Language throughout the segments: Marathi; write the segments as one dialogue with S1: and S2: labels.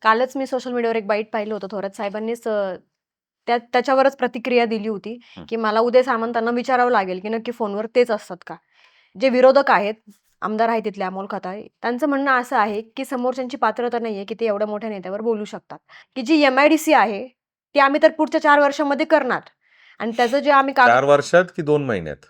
S1: कालच मी सोशल मीडियावर एक बाईट पाहिलं होतं. थोरात साहेबांनीच त्याच्यावरच प्रतिक्रिया दिली होती, की मला उदय सामंतांना विचारावं लागेल, की नक्की फोनवर तेच असतात का? जे विरोधक आहेत, आमदार आहेत तिथले अमोल खताळ, त्यांचं म्हणणं असं आहे, की समोरच्यांची पात्रता नाहीये, की ते एवढ्या मोठ्या नेत्यावर बोलू शकतात. की जी एम-आय-डी-सी आहे, ती आम्ही तर पुढच्या 4 वर्षांमध्ये करणार आणि त्याचं जे आम्ही
S2: 4 वर्षात की 2 महिन्यात?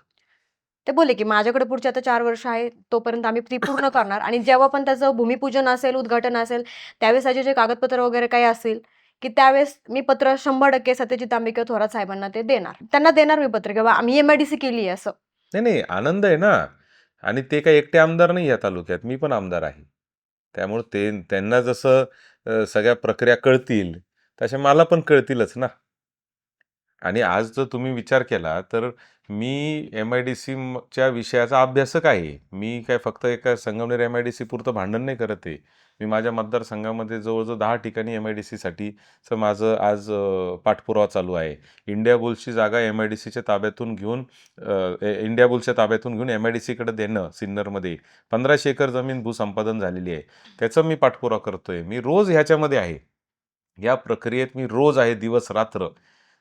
S1: ते बोलले, की माझ्याकडे पुढचे आता 4 वर्ष आहेत, तोपर्यंत आम्ही ती पूर्ण करणार आणि जेव्हा पण त्याचं भूमिपूजन असेल, उद्घाटन असेल, त्यावेळेस त्याचे जे कागदपत्र वगैरे काही असतील, की त्यावेळेस मी पत्र 100% सत्यजित आंबेकर थोरात साहेबांना ते देणार. त्यांना देणार मी पत्र, की बाबा आम्ही एम-आय-डी-सी केली आहे असं.
S2: नाही, नाही. आनंद आहे ना. आणि ते काही एकटे आमदार नाही या तालुक्यात. मी पण आमदार आहे. त्यामुळे त्यांना जसं सगळ्या प्रक्रिया कळतील, तशा मला पण कळतीलच ना. आणि आज जर तुम्ही विचार केला, तर मी एम-आय-डी-सीच्या विषयाचा अभ्यासक आहे. मी काय फक्त एका संगमनेर एम-आय-डी-सी पुरतं भांडण नाही करत आहे. मी माझ्या मतदारसंघामध्ये जवळ-जवळ 10 ठिकाणी एम-आय-डी-सीसाठीचं माझं आज पाठपुरावा चालू आहे. इंडिया बुल्सची जागा एम-आय-डी-सीच्या ताब्यातून घेऊन इंडिया बुल्सच्या ताब्यातून घेऊन एम-आय-डी-सीकडे देणं सिन्नरमध्ये 1500 एकर जमीन भूसंपादन झालेली आहे. त्याचा मी पाठपुरावा करतोय. मी रोज ह्याच्यामध्ये आहे. या प्रक्रियेत मी रोज आहे दिवस-रात्र.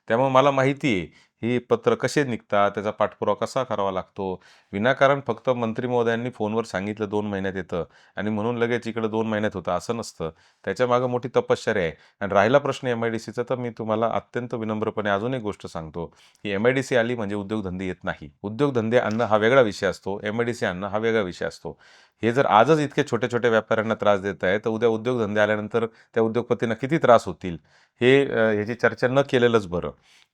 S2: त्यामुळे मला माहिती आहे, ही पत्र कसे निघतात, त्याचा पाठपुरावा कसा करावा लागतो. विनाकारण फक्त मंत्री महोदयांनी फोनवर सांगितलं 2 महिन्यात येतं आणि म्हणून लगेच इकडं 2 महिन्यात होतं असं नसतं. त्याच्यामागे मोठी तपश्चर्या आहे. आणि राहिला प्रश्न एम-आय-डी-सीचा, तर मी तुम्हाला अत्यंत विनम्रपणे अजून एक गोष्ट सांगतो, की एम-आय-डी-सी आली म्हणजे उद्योगधंदे येत नाही. उद्योगधंदे आणणं हा वेगळा विषय असतो. एम-आय-डी-सी आणणं हा वेगळा विषय असतो. हे जर आजच इतके छोट्या-छोट्या व्यापाऱ्यांना त्रास देत आहे, तर उद्या उद्योगधंदे आल्यानंतर त्या उद्योगपतींना किती त्रास होतील, ह्याची चर्चा न केलेलंच बरं.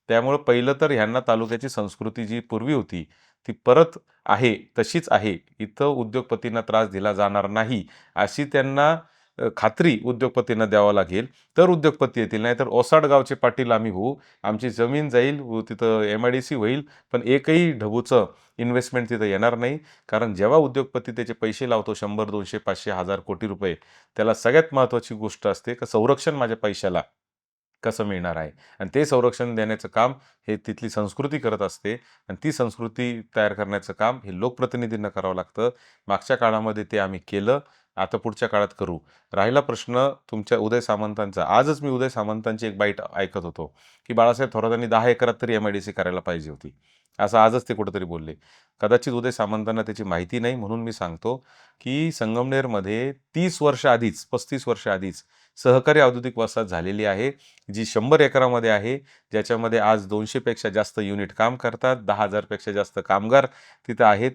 S2: त्यामुळं पहिलं तर ह्यांना तालुक्याची संस्कृती जी पूर्वी होती, ती परत आहे, तशीच आहे. इथं उद्योगपतींना त्रास दिला जाणार नाही, अशी त्यांना खात्री उद्योगपतींना द्यावं लागेल. तर उद्योगपती येतील. नाहीतर ओसाड गावचे पाटील आम्ही होऊ. आमची जमीन जाईल, तिथं एम-आय-डी-सी होईल, पण एकही ढबूचं इन्व्हेस्टमेंट तिथं येणार नाही. कारण जेव्हा उद्योगपती त्याचे पैसे लावतो 100, 200, 500, 1000 कोटी रुपये, त्याला सगळ्यात महत्त्वाची गोष्ट असते, की संरक्षण माझ्या पैशाला कसं मिळणार आहे. आणि ते संरक्षण देण्याचं काम हे तिथली संस्कृती करत असते आणि ती संस्कृती तयार करण्याचं काम हे लोकप्रतिनिधींना करावं लागतं. मागच्या काळामध्ये ते आम्ही केलं. आता पुढच्या काळात करू. राहिला प्रश्न तुमच्या उदय सामंतांचा. आजच मी उदय सामंतांची एक बाईट ऐकत होतो, की बाळासाहेब थोरातांनी 10 एकरात तरी एम-आय-डी-सी करायला पाहिजे होती. असं आजच ते कुठेतरी बोलले. कदाचित उदय सामंतांना त्याची माहिती नाही, म्हणून मी सांगतो, की संगमनेरमध्ये 30 वर्ष आधीच, 35 वर्ष आधीच सहकारी औद्योगिक वसाहत झालेली आहे, जी 100 एकरामध्ये आहे, ज्याच्यामध्ये आज 200 पेक्षा जास्त युनिट काम करतात, 10,000 पेक्षा जास्त कामगार तिथं आहेत.